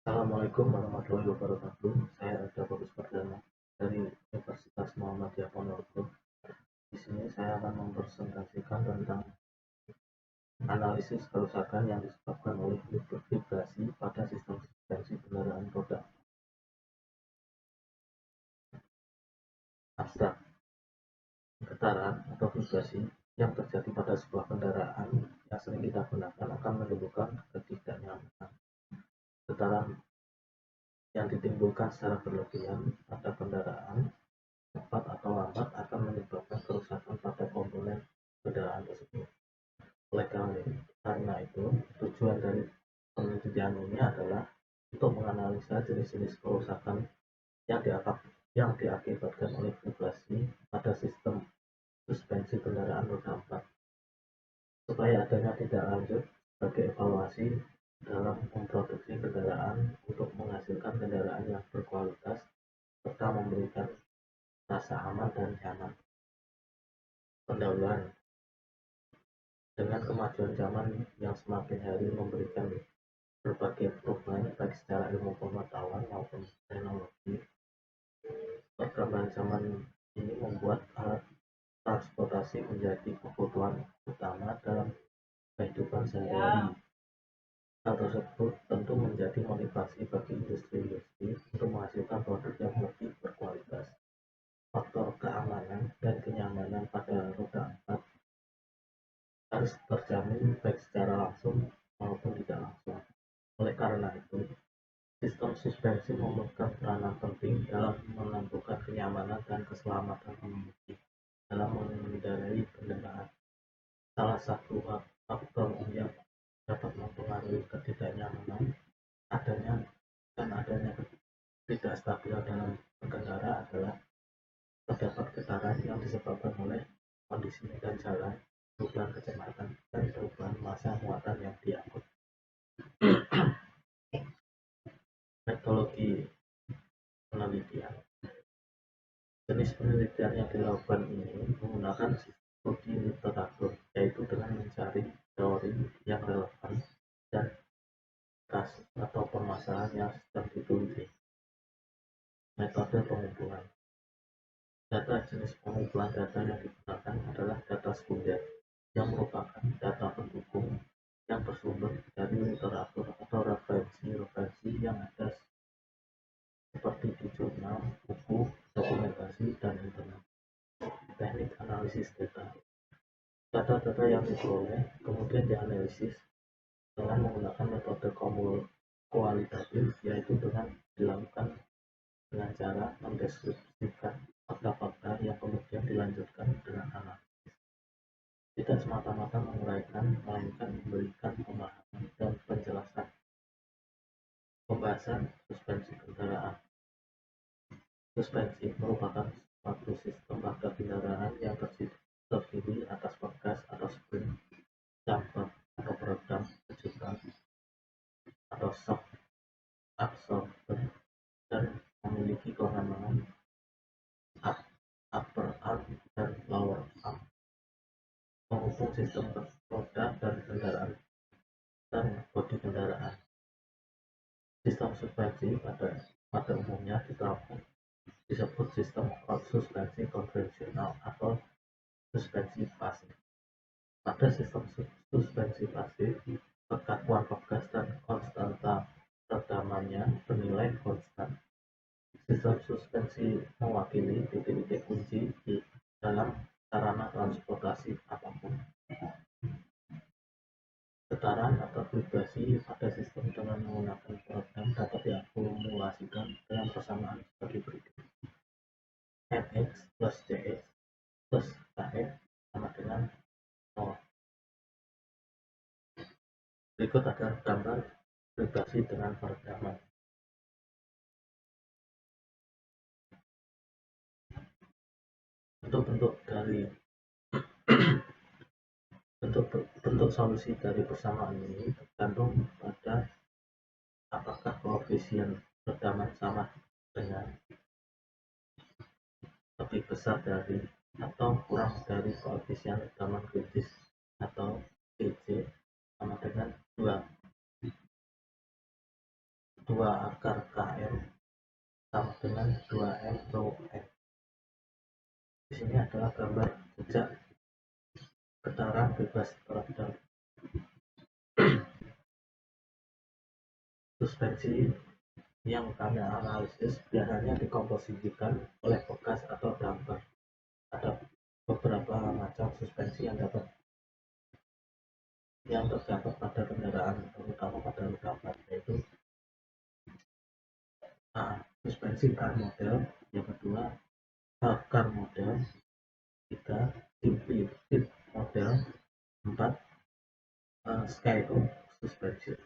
Assalamualaikum warahmatullahi wabarakatuh. Saya Arda Bagus Perdana dari Universitas Muhammadiyah Ponorogo. Di sini saya akan mempresentasikan tentang analisis kerusakan yang disebabkan oleh vibrasi pada sistem suspensi kendaraan roda abstrak. Getaran atau vibrasi yang terjadi pada sebuah kendaraan yang sering kita gunakan akan menimbulkan ketidaknyamanan. Getaran yang ditimbulkan secara berlebihan pada kendaraan cepat atau lambat akan menyebabkan kerusakan pada komponen kendaraan tersebut. Oleh karena itu, tujuan dari penelitian ini adalah untuk menganalisa jenis-jenis kerusakan yang diakibatkan oleh vibrasi pada sistem suspensi kendaraan roda 4, supaya adanya tindak lanjut sebagai evaluasi dalam memproduksi kendaraan untuk menghasilkan kendaraan yang berkualitas serta memberikan rasa aman dan nyaman. Pendahuluan. Dengan kemajuan zaman yang semakin hari memberikan berbagai perubahan baik secara ilmu pengetahuan maupun teknologi, perkembangan zaman ini membuat alat transportasi menjadi kebutuhan utama dalam kehidupan sehari-hari. Hal tersebut tentu menjadi motivasi bagi industri-industri untuk menghasilkan produk yang lebih berkualitas. Faktor keamanan dan kenyamanan pada roda 4 harus terjamin baik secara langsung maupun tidak langsung. Oleh karena itu, sistem suspensi memegang peranan penting dalam menentukan kenyamanan dan keselamatan pengemudi dalam mengendarai kendaraan. Salah satu faktor yang dapat mempengaruhi ketidaknyamanan adanya ketidakstabilan dalam berkendara adalah terdapat getaran yang disebabkan oleh kondisi medan jalan, perubahan kecepatan, dan perubahan massa muatan yang diangkut. Metodologi penelitian. Jenis penelitian yang dilakukan ini menggunakan studi literatur, yaitu dengan mencari teori yang relevan dan kasus atau permasalahan yang sedang diteliti. Metode pengumpulan. Data jenis pengumpulan data yang digunakan adalah data sekunder, yang merupakan data pendukung yang bersumber dari literatur atau referensi yang ada seperti di jurnal, buku, dokumentasi, dan internet. Teknik analisis data. Data-data yang diperoleh kemudian dianalisis dengan menggunakan metode kualitatif, yaitu dengan dilakukan dengan cara mendeskripsikan fakta-fakta yang kemudian dilanjutkan dengan analisis. Tidak semata-mata menguraikan, melainkan memberikan pemahaman dan penjelasan. Pembahasan suspensi kendaraan. Suspensi merupakan suatu sistem pada kendaraan yang terdiri atas pegas atau spring, damper atau peredam kejutan, atau shock absorber, dan memiliki kewenangan upper arm dan lower arm, menghubung sistem roda dan kendaraan dan bodi kendaraan. Sistem suspensi pada umumnya disebut sistem suspensi konvensional atau suspensi pasif. Pada sistem suspensi pasif, kekakuan pegas dan konstanta redamannya bernilai konstan. Sistem suspensi mewakili titik-titik kunci di dalam sarana transportasi apapun. Getaran atau vibrasi pada sistem dengan menggunakan peredam dapat diakumulasikan dengan persamaan sebagai berikut. Mx plus Cx plus Kx sama dengan 0. Berikut ada gambar vibrasi dengan peredaman. Bentuk solusi dari persamaan ini tergantung pada apakah koefisien redaman sama dengan, lebih besar dari, atau kurang dari koefisien redaman kritis atau Cc sama dengan 2. 2 akar Km sama dengan 2M rho M. Di sini adalah gambar jejak getaran bebas terbang. Suspensi yang kami analisis biasanya dikomposisikan oleh bekas atau damper. Ada beberapa macam suspensi yang terdapat pada kendaraan, terutama pada roda 4, yaitu suspensi car model, yang kedua car model, 3 simplified model, 4 skyrock suspension.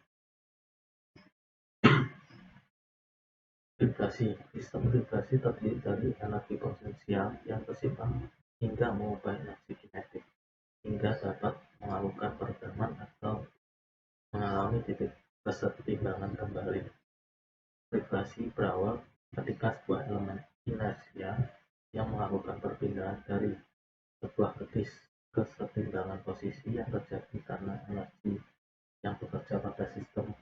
Vibrasi. Sistem vibrasi terdiri dari energi potensial yang bersifat hingga mengubah energi kinetik hingga dapat mengalurkan peredaman atau mengalami titik kesetimbangan kembali. Vibrasi berawal ketika sebuah elemen inersia yang melakukan perpindahan dari sebuah kesetimbangan posisi yang terjadi karena energi yang bekerja pada sistem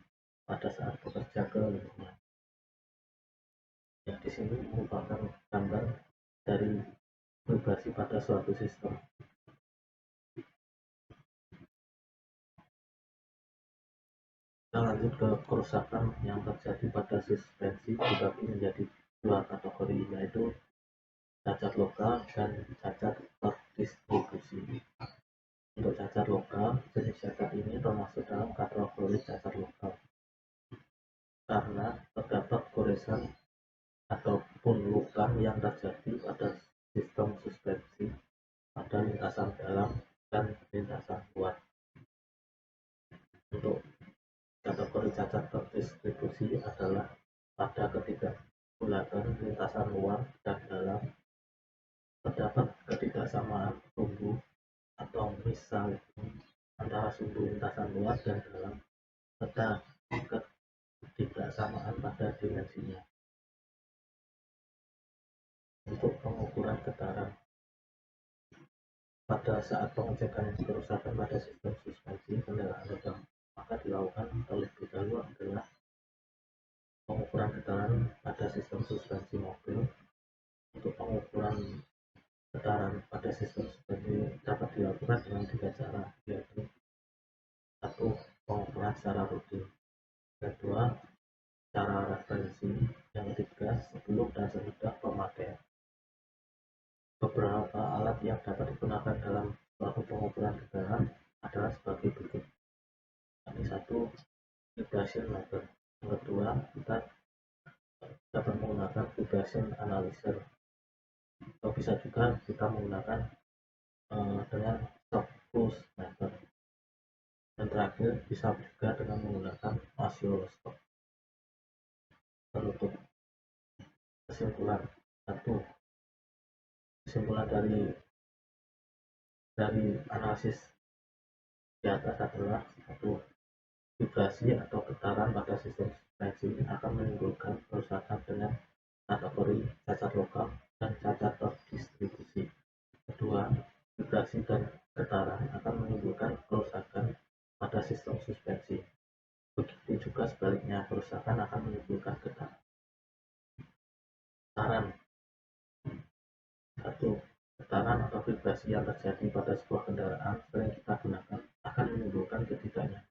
pada saat bekerja ke lingkungan. Yang di sini merupakan gambar dari vibrasi pada suatu sistem. Kita lanjut ke kerusakan yang terjadi pada suspensi dibagi menjadi 2 kategori, yaitu cacat lokal dan cacat terdistribusi. Untuk cacat lokal, jenis cacat ini termasuk dalam kategori cacat lokal karena terdapat goresan ataupun luka yang terjadi pada sistem suspensi pada lintasan dalam dan lintasan luar. Untuk kategori cacat terdistribusi adalah pada ketidakbulatan lintasan luar dan dalam, terdapat ketidaksamaan sumbu atau misalnya antara sumbu lintasan luar dan dalam, serta ketidaksamaan pada dimensinya. Untuk pengukuran getaran, pada saat pengecekan kerusakan pada sistem suspensi kendaraan roda, maka dilakukan terlebih dahulu adalah pengukuran getaran pada sistem suspensi mobil. Untuk pengukuran getaran pada sistem suspensi dapat dilakukan dengan 3 cara, yaitu 1. Pengukuran secara rutin, kedua cara referensi, yang ketiga sebelum dan sesudah pemakaian. Beberapa alat yang dapat digunakan dalam suatu pengukuran getaran adalah sebagai berikut. Yang 1, vibration meter. Yang kedua, kita dapat menggunakan vibration analyzer, atau bisa juga kita menggunakan dengan shock pulse meter. Dan terakhir bisa juga dengan menggunakan oscilloscope. Penutup. Kesimpulan. 1. Kesimpulan dari analisis di atas adalah 1. Vibrasi atau getaran pada sistem suspensi akan menimbulkan kerusakan dengan kategori cacat lokal dan cacat terdistribusi. Kedua, vibrasi dan getaran akan menimbulkan kerusakan pada sistem suspensi. Begitu juga sebaliknya, kerusakan akan menimbulkan getaran. Saran. 1. Getaran atau vibrasi yang terjadi pada sebuah kendaraan sering kita gunakan akan menimbulkan ketidaknyamanan.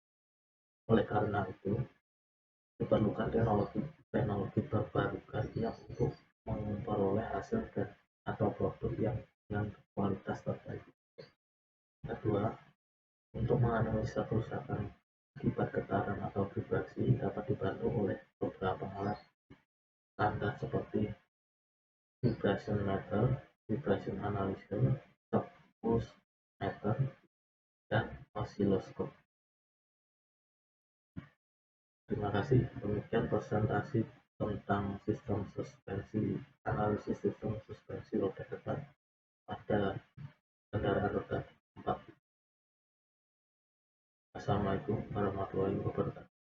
Oleh karena itu, diperlukan teknologi terbarukan yang untuk memperoleh hasil atau produk yang dengan kualitas terbaik. Kedua, untuk menganalisa kerusakan akibat getaran atau vibrasi dapat dibantu oleh beberapa alat standar seperti vibration meter, vibration analyzer, shock pulse meter, dan oscilloscope. Terima kasih. Demikian presentasi tentang sistem suspensi, analisis sistem suspensi roda depan pada kendaraan roda 4. Assalamualaikum warahmatullahi wabarakatuh.